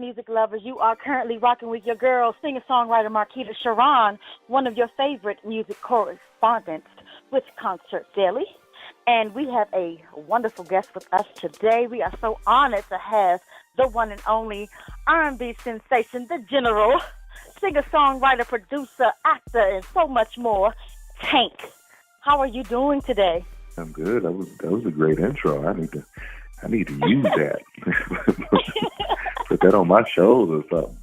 music lovers? You are currently rocking with your girl, singer-songwriter Marquita Sharon, one of your favorite music correspondents with Concert Daily. And we have a wonderful guest with us today. We are so honored to have the one and only R&B sensation, the general, singer-songwriter, producer, actor, and so much more, Tank. How are you doing today? I'm good. That was a great intro. I need to use that. Put that on my shows or something.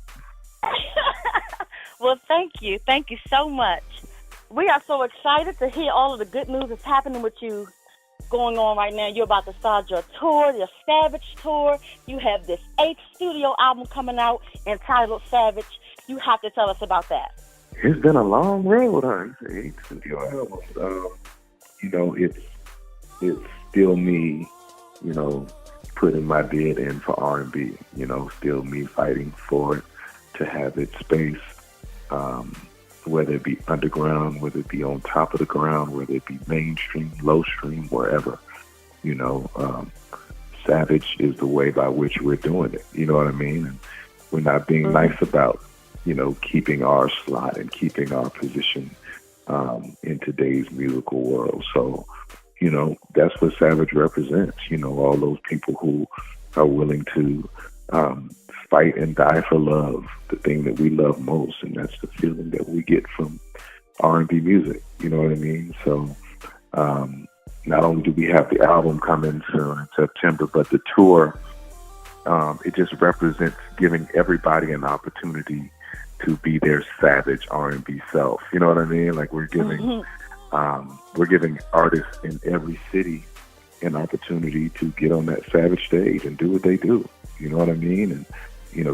Well, thank you. Thank you so much. We are so excited to hear all of the good news that's happening with you going on right now. You're about to start your tour, your Savage tour. You have this 8th studio album coming out entitled Savage. You have to tell us about that. It's been a long road, huh? 8th studio album. It's still me, putting my bid in for R&B, still me fighting for it to have its space, whether it be underground, whether it be on top of the ground, whether it be mainstream, low stream, wherever. Savage is the way by which we're doing it, you know what I mean? And we're not being nice about, keeping our slot and keeping our position in today's musical world. So, that's what Savage represents, all those people who are willing to fight and die for love, the thing that we love most, and that's the feeling that we get from R&B music, you know what I mean? So not only do we have the album coming soon in September, but the tour, it just represents giving everybody an opportunity to be their Savage R&B self, you know what I mean? Like we're giving artists in every city an opportunity to get on that Savage stage and do what they do. You know what I mean? And,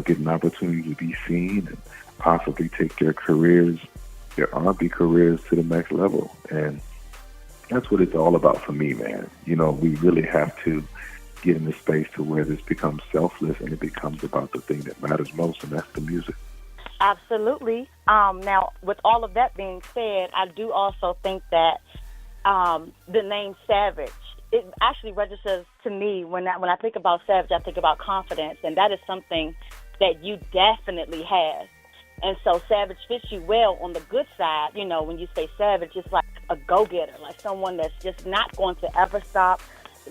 get an opportunity to be seen and possibly take their R&B careers to the next level. And that's what it's all about for me, man. We really have to get in the space to where this becomes selfless and it becomes about the thing that matters most, and that's the music. Absolutely. Now, with all of that being said, I do also think that the name Savage, it actually registers to me when I think about Savage, I think about confidence, and that is something that you definitely have. And so Savage fits you well on the good side. When you say Savage, it's like a go-getter, like someone that's just not going to ever stop,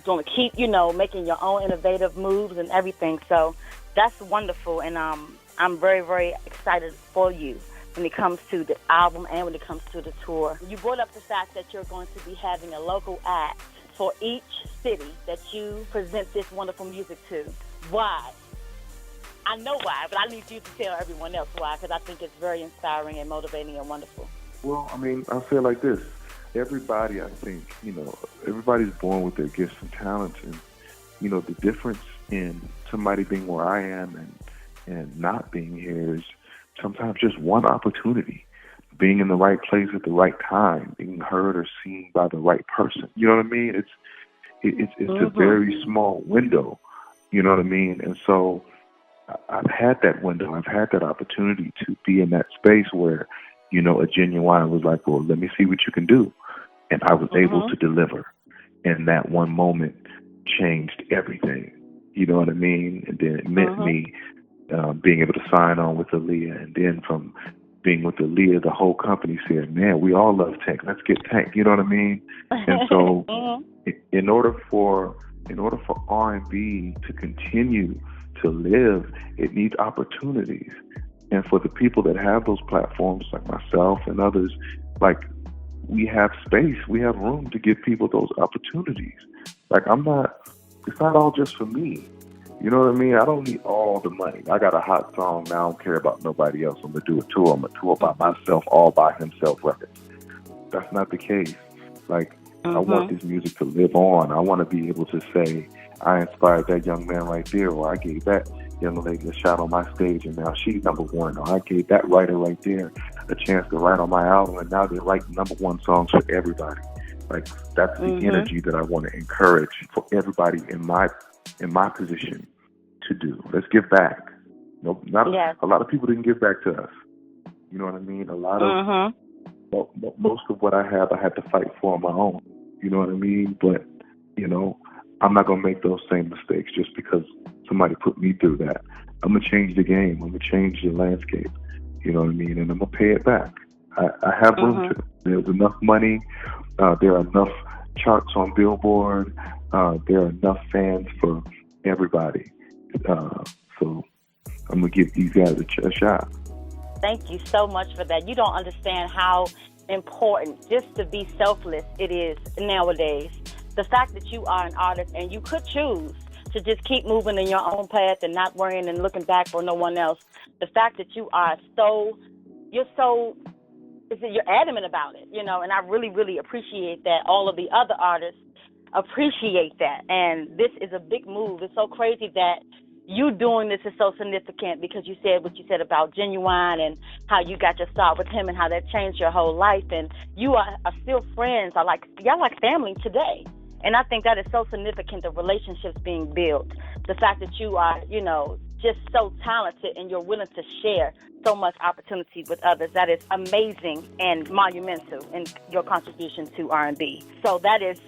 going to keep, making your own innovative moves and everything. So that's wonderful, and I'm very, very excited for you when it comes to the album and when it comes to the tour. You brought up the fact that you're going to be having a local act for each city that you present this wonderful music to. Why? I know why, but I need you to tell everyone else why, because I think it's very inspiring and motivating and wonderful. Well, I'll say it like this. Everybody, I think, everybody's born with their gifts and talents. And, the difference in somebody being where I am and not being here is sometimes just one opportunity, being in the right place at the right time, being heard or seen by the right person. You know what I mean? It's a very small window. You know what I mean? And so I've had that window. I've had that opportunity to be in that space where, a Genuine was like, well, let me see what you can do. And I was able to deliver. And that one moment changed everything. You know what I mean? And then it meant me being able to sign on with Aaliyah, and then from being with Aaliyah, the whole company said, man, we all love Tank. Let's get Tank. You know what I mean? And so in order for R&B to continue to live, it needs opportunities. And for the people that have those platforms, like myself and others, like we have space, we have room to give people those opportunities. Like it's not all just for me. You know what I mean? I don't need all the money. I got a hot song now. I don't care about nobody else. I'm going to do a tour. I'm going to tour by myself, all by himself records. That's not the case. Like, I want this music to live on. I want to be able to say, I inspired that young man right there, or I gave that young lady a shot on my stage, and now she's number one. Or I gave that writer right there a chance to write on my album, and now they're writing number one songs for everybody. Like, that's the energy that I want to encourage for everybody in my position to do. Let's give back. A lot of people didn't give back to us. You know what I mean? A lot of most of what I have, I had to fight for on my own. You know what I mean? But I'm not going to make those same mistakes just because somebody put me through that. I'm going to change the game. I'm going to change the landscape. You know what I mean? And I'm going to pay it back. I have room to. There's enough money. There are enough charts on Billboard. There are enough fans for everybody. So I'm going to give these guys a shot. Thank you so much for that. You don't understand how important just to be selfless it is nowadays. The fact that you are an artist and you could choose to just keep moving in your own path and not worrying and looking back for no one else. The fact that you're adamant about it, you know, and I really, really appreciate that. All of the other artists appreciate that. And this is a big move. It's so crazy that you doing this is so significant because you said what you said about Genuine and how you got your start with him and how that changed your whole life. And you are still friends. Y'all like family today. And I think that is so significant, the relationships being built. The fact that you are, you know, just so talented and you're willing to share so much opportunity with others. That is amazing and monumental in your contribution to R&B. So that is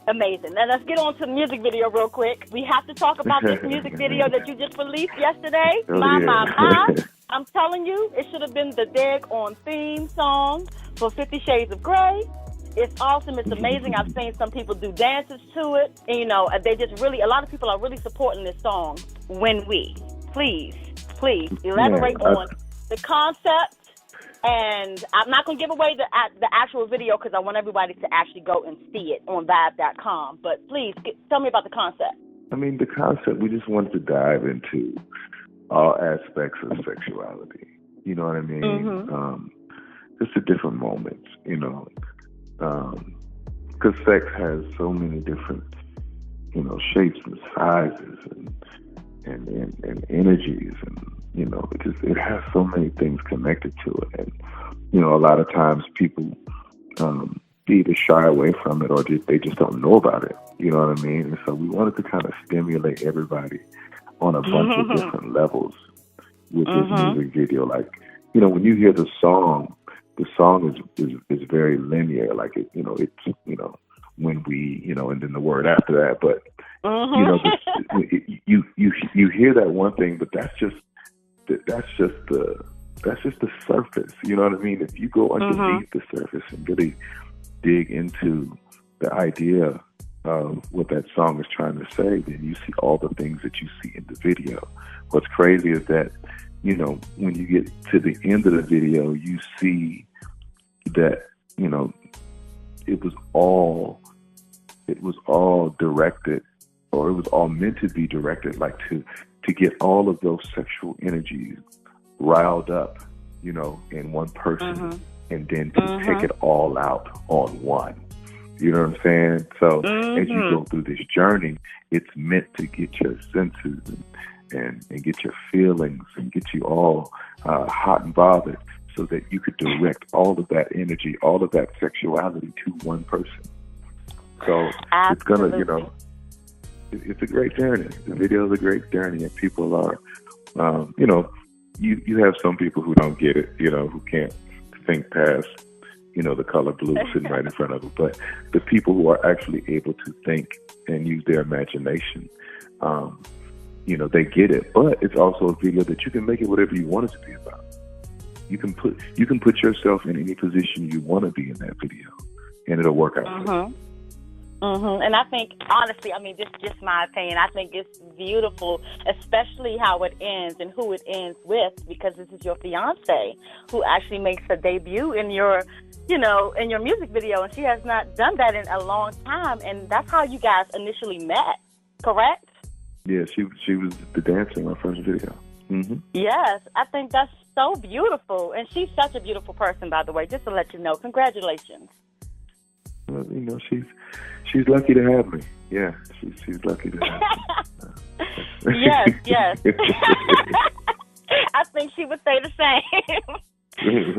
amazing. Now let's get on to the music video real quick. We have to talk about this music video that you just released yesterday. My. I'm telling you, it should have been the on theme song for 50 Shades of Grey. It's awesome. It's amazing. I've seen some people do dances to it. And, you know, a lot of people are really supporting this song. Please elaborate on the concept. And I'm not going to give away the actual video because I want everybody to actually go and see it on vibe.com. But please, tell me about the concept. I mean, the concept, we just wanted to dive into all aspects of sexuality. You know what I mean? Just the different moments, you know. Because sex has so many different, you know, shapes and sizes and energies, and you know, it has so many things connected to it. And you know, a lot of times people either shy away from it or they just don't know about it. You know what I mean? And so we wanted to kind of stimulate everybody on a bunch of different levels with this music video. Like, you know, when you hear the song is very linear. Like it, you know, it's, you know, when we, you know, and then the word after that. But you know, you hear that one thing, but that's just the surface. You know what I mean? If you go underneath the surface and really dig into the idea of what that song is trying to say, then you see all the things that you see in the video. What's crazy is that, you know, when you get to the end of the video, you see that, you know, it was all directed, or it was all meant to be directed, like to get all of those sexual energies riled up, you know, in one person, and then to take it all out on one. You know what I'm saying? So as you go through this journey, it's meant to get your senses and get your feelings and get you all hot and bothered, so that you could direct all of that energy, all of that sexuality to one person. So it's gonna, you know, it's a great journey. The video is a great journey, and people are, you know, you have some people who don't get it, you know, who can't think past, you know, the color blue sitting right in front of them. But the people who are actually able to think and use their imagination, you know, they get it. But it's also a video that you can make it whatever you want it to be about. You can put yourself in any position you want to be in that video, and it'll work out for you. And I think, honestly, I mean, this is just my opinion. I think it's beautiful, especially how it ends and who it ends with, because this is your fiancée who actually makes her debut in your, you know, in your music video, and she has not done that in a long time, and that's how you guys initially met, correct? Yeah, she was the dancer in my first video. Yes, I think that's so beautiful, and she's such a beautiful person, by the way, just to let you know. Congratulations. Well, you know, she's lucky to have me. Yeah, she's lucky to have me. Yes. I think she would say the same.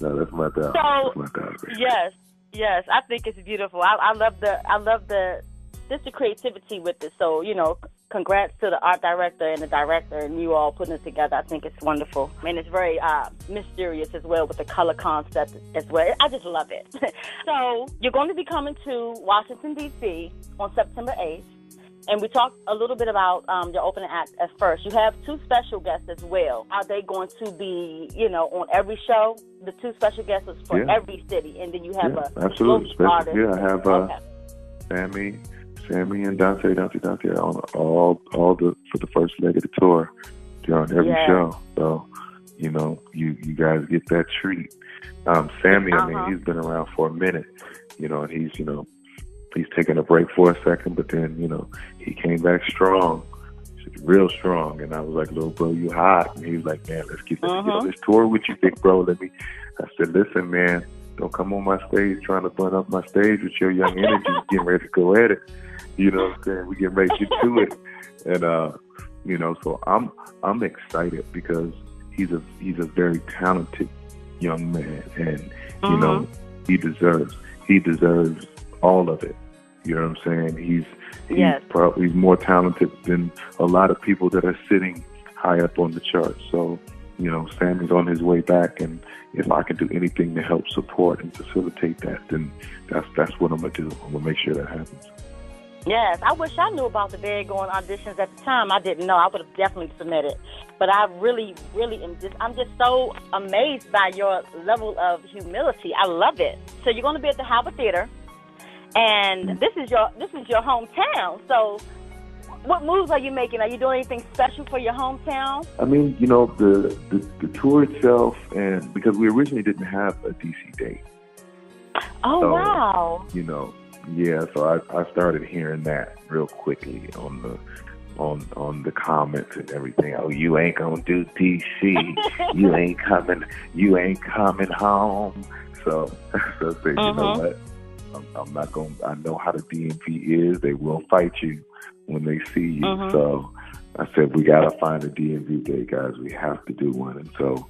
No, that's my daughter. Yes, I think it's beautiful. I love the just the creativity with it. So, you know, congrats to the art director and the director and you all putting it together. I think it's wonderful. And it's very mysterious as well with the color concept as well. I just love it. So you're going to be coming to Washington, D.C. on September 8th. And we talked a little bit about your opening act at first. You have 2 special guests as well. Are they going to be, on every show? The 2 special guests is for every city, and then you have a absolutely artist. Yeah, I have Sammy and Dante on all for the first leg of the tour. They're on every show. So, you guys get that treat. Sammy, I mean, he's been around for a minute, and he's taking a break for a second, but then, he came back strong, real strong. And I was like, little bro, you hot. And he was like, man, let's get this tour with you, big bro. I said, listen, man, don't come on my stage trying to burn up my stage with your young energy. Getting ready to go at it. You know what I'm saying? We get ready to get to it. And, so I'm excited because he's a very talented young man, and, he deserves all of it. You know what I'm saying? He's more talented than a lot of people that are sitting high up on the charts. So, Sammy's on his way back, and if I can do anything to help support and facilitate that, then that's what I'm gonna do. I'm gonna make sure that happens. Yes, I wish I knew about the daggone auditions at the time. I didn't know. I would have definitely submitted. But I really, really I'm just so amazed by your level of humility. I love it. So you're going to be at the Howard Theater, and this is your hometown. So what moves are you making? Are you doing anything special for your hometown? I mean, the tour itself, and because we originally didn't have a DC date. Oh, so, wow. Yeah, so I started hearing that real quickly on the comments and everything. Oh, you ain't gonna do DC. you ain't coming home. So I said, you know what? I'm not gonna. I know how the DMV is. They will fight you when they see you. So I said, we gotta find a DMV day, guys. We have to do one. And so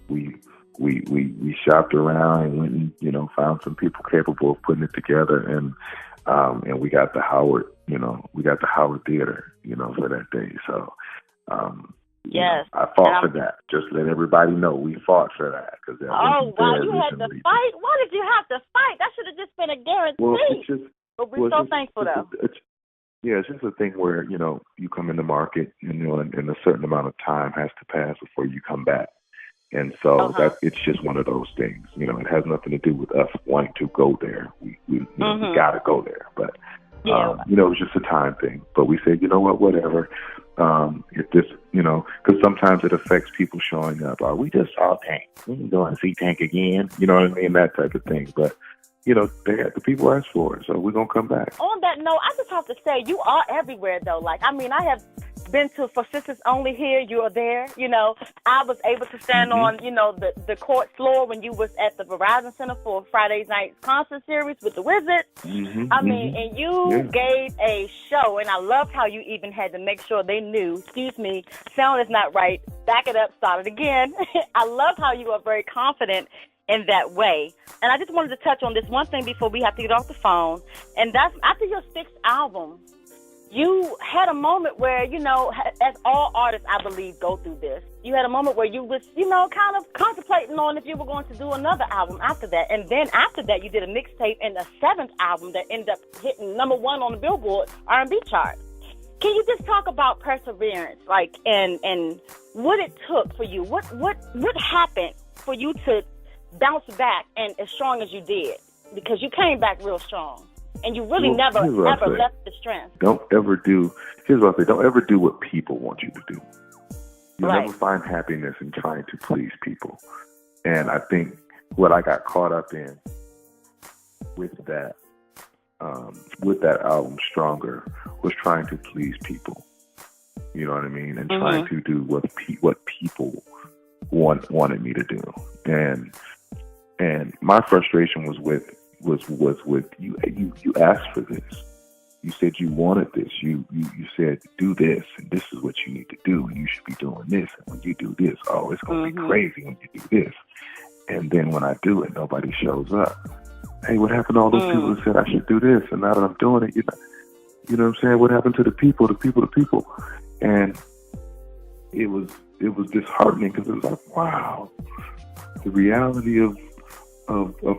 we shopped around and went and, found some people capable of putting it together, and we got the Howard Theater, for that day. So, I fought for that. Just let everybody know we fought for that. You had to fight? Why did you have to fight? That should have just been a guarantee. But we're so thankful, though. It's just a thing where, you come in the market, and a certain amount of time has to pass before you come back. And so it's just one of those things. It has nothing to do with us wanting to go there. We got to go there. But, it was just a time thing. But we said, you know what, whatever. If this, because sometimes it affects people showing up. We just saw Tank. We can go and see Tank again. You know what I mean? That type of thing. But, the people asked for it. So we're going to come back. On that note, I just have to say, you are everywhere, though. I have been to For Sisters Only here, you are there. I was able to stand on, the court floor when you was at the Verizon Center for Friday night concert series with the Wizards. And you gave a show, and I loved how you even had to make sure they knew, excuse me, sound is not right, back it up, start it again. I love how you are very confident in that way. And I just wanted to touch on this one thing before we have to get off the phone, and that's after your 6th album, you had a moment where, as all artists, I believe, go through this. You had a moment where you was, kind of contemplating on if you were going to do another album after that. And then after that, you did a mixtape and a 7th album that ended up hitting #1 on the Billboard R&B chart. Can you just talk about perseverance, and what it took for you? What happened for you to bounce back and as strong as you did? Because you came back real strong. And you really never left the strength. Here's what I say, don't ever do what people want you to do. You'll never find happiness in trying to please people. And I think what I got caught up in with that album, Stronger, was trying to please people. You know what I mean? And trying to do what people wanted me to do. And my frustration was with you. You asked for this. You said you wanted this. You said do this, and this is what you need to do, and you should be doing this. And when you do this, it's going to be crazy when you do this. And then when I do it, nobody shows up. Hey, what happened to all those people who said I should do this? And now that I'm doing it, you know what I'm saying? What happened to the people? And it was disheartening, because it was like, wow, the reality of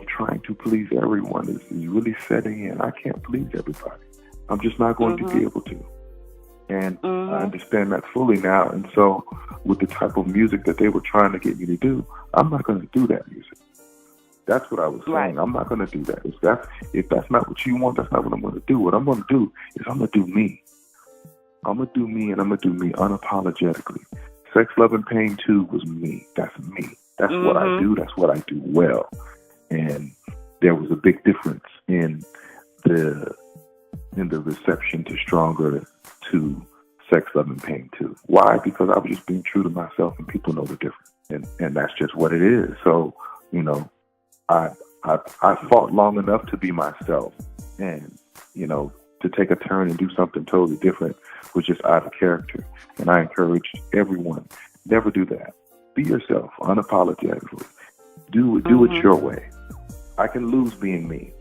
trying to please everyone is really setting in. I can't please everybody. I'm just not going to be able to. And I understand that fully now. And so with the type of music that they were trying to get me to do, I'm not going to do that music. That's what I was saying. Right. I'm not going to do that. If that's not what you want, that's not what I'm going to do. What I'm going to do is I'm going to do me. I'm going to do me, and I'm going to do me unapologetically. Sex, Love, and Pain 2 was me. That's me. That's what I do. That's what I do well. And there was a big difference in the reception to Stronger to Sex, Love, and Pain 2. Why? Because I was just being true to myself, and people know the difference. And that's just what it is. So, you know, I fought long enough to be myself, and, you know, to take a turn and do something totally different was just out of character. And I encourage everyone, never do that. Be yourself, unapologetically. Do it your way. I can lose being me.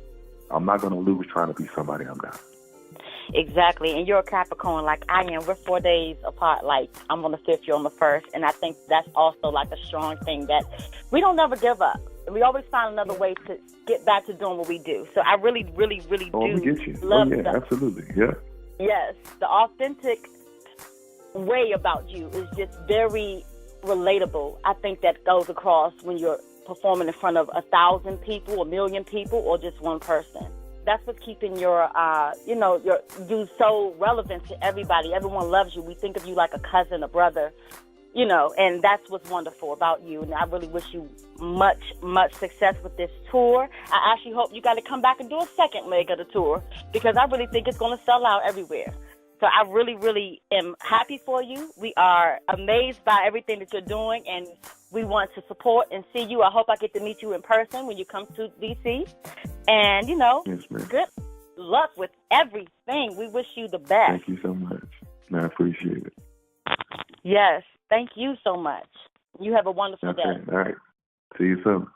I'm not going to lose trying to be somebody I'm not. Exactly. And you're a Capricorn like I am. We're 4 days apart. Like, I'm on the 5th, you're on the 1st. And I think that's also like a strong thing, that we don't never give up. We always find another way to get back to doing what we do. So I really, really, really do get you. love Absolutely. Yeah. Yes. The authentic way about you is just very relatable. I think that goes across when you're performing in front of 1,000 people, 1,000,000 people, or just one person. That's what's keeping you so relevant to everybody. Everyone loves you. We think of you like a cousin, a brother, you know, and that's what's wonderful about you. And I really wish you much, much success with this tour. I actually hope you got to come back and do a second leg of the tour, because I really think it's going to sell out everywhere. So I really, really am happy for you. We are amazed by everything that you're doing, and we want to support and see you. I hope I get to meet you in person when you come to D.C. And, you know, yes, good luck with everything. We wish you the best. Thank you so much. I appreciate it. Yes, thank you so much. You have a wonderful day. All right. See you soon.